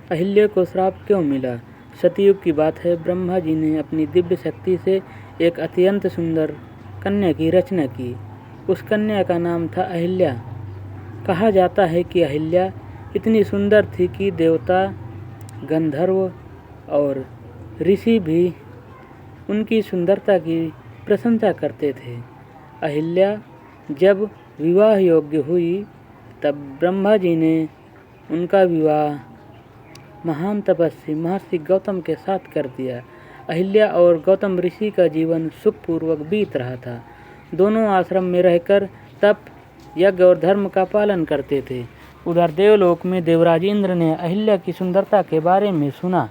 अहिल्या को श्राप क्यों मिला? सतयुग की बात है। ब्रह्मा जी ने अपनी दिव्य शक्ति से एक अत्यंत सुंदर कन्या की रचना की। उस कन्या का नाम था अहिल्या। कहा जाता है कि अहिल्या इतनी सुंदर थी कि देवता, गंधर्व और ऋषि भी उनकी सुंदरता की प्रशंसा करते थे। अहिल्या जब विवाह योग्य हुई तब ब्रह्मा जी ने उनका विवाह महान तपस्वी महर्षि गौतम के साथ कर दिया। अहिल्या और गौतम ऋषि का जीवन सुखपूर्वक बीत रहा था। दोनों आश्रम में रहकर तप, यज्ञ और धर्म का पालन करते थे। उधर देवलोक में देवराज इंद्र ने अहिल्या की सुंदरता के बारे में सुना।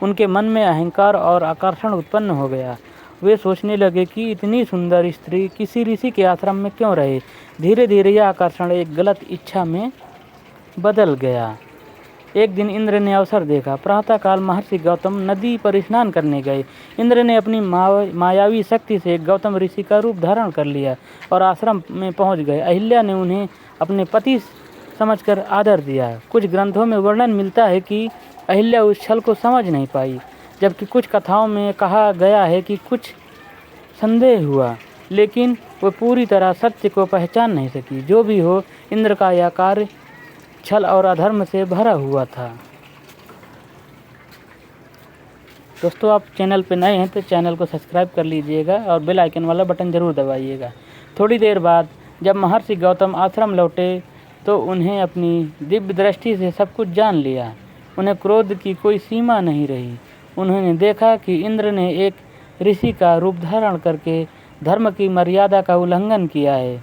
उनके मन में अहंकार और आकर्षण उत्पन्न हो गया। वे सोचने लगे कि इतनी सुंदर स्त्री किसी ऋषि के आश्रम में क्यों रहे। धीरे धीरे यह आकर्षण एक गलत इच्छा में बदल गया। एक दिन इंद्र ने अवसर देखा। प्रातःकाल महर्षि गौतम नदी पर स्नान करने गए। इंद्र ने अपनी मायावी शक्ति से गौतम ऋषि का रूप धारण कर लिया और आश्रम में पहुंच गए। अहिल्या ने उन्हें अपने पति समझकर आदर दिया। कुछ ग्रंथों में वर्णन मिलता है कि अहिल्या उस छल को समझ नहीं पाई, जबकि कुछ कथाओं में कहा गया है कि कुछ संदेह हुआ, लेकिन वह पूरी तरह सत्य को पहचान नहीं सकी। जो भी हो, इंद्र का यह कार्य छल और अधर्म से भरा हुआ था। दोस्तों, आप चैनल पर नए हैं तो चैनल को सब्सक्राइब कर लीजिएगा और बेल आइकन वाला बटन ज़रूर दबाइएगा। थोड़ी देर बाद जब महर्षि गौतम आश्रम लौटे तो उन्हें अपनी दिव्य दृष्टि से सब कुछ जान लिया। उन्हें क्रोध की कोई सीमा नहीं रही। उन्होंने देखा कि इंद्र ने एक ऋषि का रूप धारण करके धर्म की मर्यादा का उल्लंघन किया है।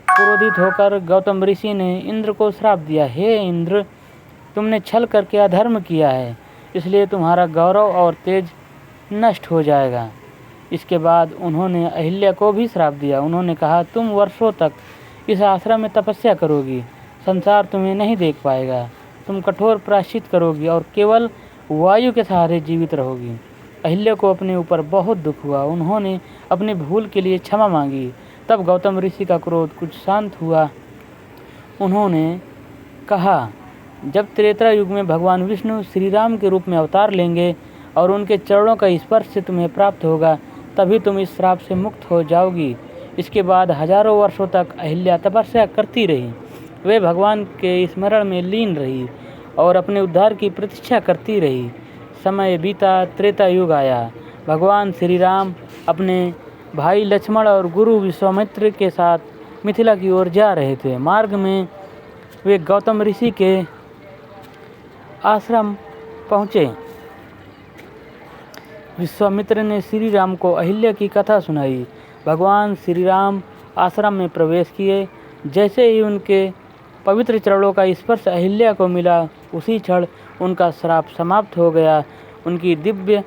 क्रोधित होकर गौतम ऋषि ने इंद्र को श्राप दिया। हे इंद्र, तुमने छल करके अधर्म किया है, इसलिए तुम्हारा गौरव और तेज नष्ट हो जाएगा। इसके बाद उन्होंने अहिल्या को भी श्राप दिया। उन्होंने कहा, तुम वर्षों तक इस आश्रम में तपस्या करोगी, संसार तुम्हें नहीं देख पाएगा। तुम कठोर प्रायश्चित करोगी और केवल वायु के सहारे जीवित रहोगी। अहिल्या को अपने ऊपर बहुत दुख हुआ। उन्होंने अपनी भूल के लिए क्षमा मांगी। तब गौतम ऋषि का क्रोध कुछ शांत हुआ। उन्होंने कहा, जब त्रेता युग में भगवान विष्णु श्री राम के रूप में अवतार लेंगे और उनके चरणों का स्पर्श से तुम्हें प्राप्त होगा, तभी तुम इस श्राप से मुक्त हो जाओगी। इसके बाद हजारों वर्षों तक अहिल्या तपस्या करती रही। वे भगवान के स्मरण में लीन रही और अपने उद्धार की प्रतीक्षा करती रही। समय बीता, त्रेता युग आया। भगवान श्री राम अपने भाई लक्ष्मण और गुरु विश्वामित्र के साथ मिथिला की ओर जा रहे थे। मार्ग में वे गौतम ऋषि के आश्रम पहुँचे। विश्वामित्र ने श्री राम को अहिल्या की कथा सुनाई। भगवान श्री राम आश्रम में प्रवेश किए। जैसे ही उनके पवित्र चरणों का स्पर्श अहिल्या को मिला, उसी क्षण उनका श्राप समाप्त हो गया। उनकी दिव्य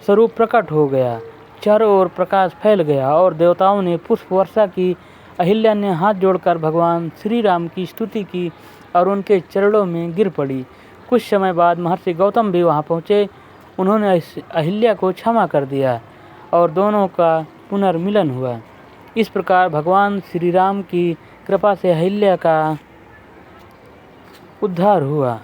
स्वरूप प्रकट हो गया। चारों ओर प्रकाश फैल गया और देवताओं ने पुष्प वर्षा की। अहिल्या ने हाथ जोड़कर भगवान श्री राम की स्तुति की और उनके चरणों में गिर पड़ी। कुछ समय बाद महर्षि गौतम भी वहां पहुंचे। उन्होंने अहिल्या को क्षमा कर दिया और दोनों का पुनर्मिलन हुआ। इस प्रकार भगवान श्री राम की कृपा से अहिल्या का उद्धार हुआ।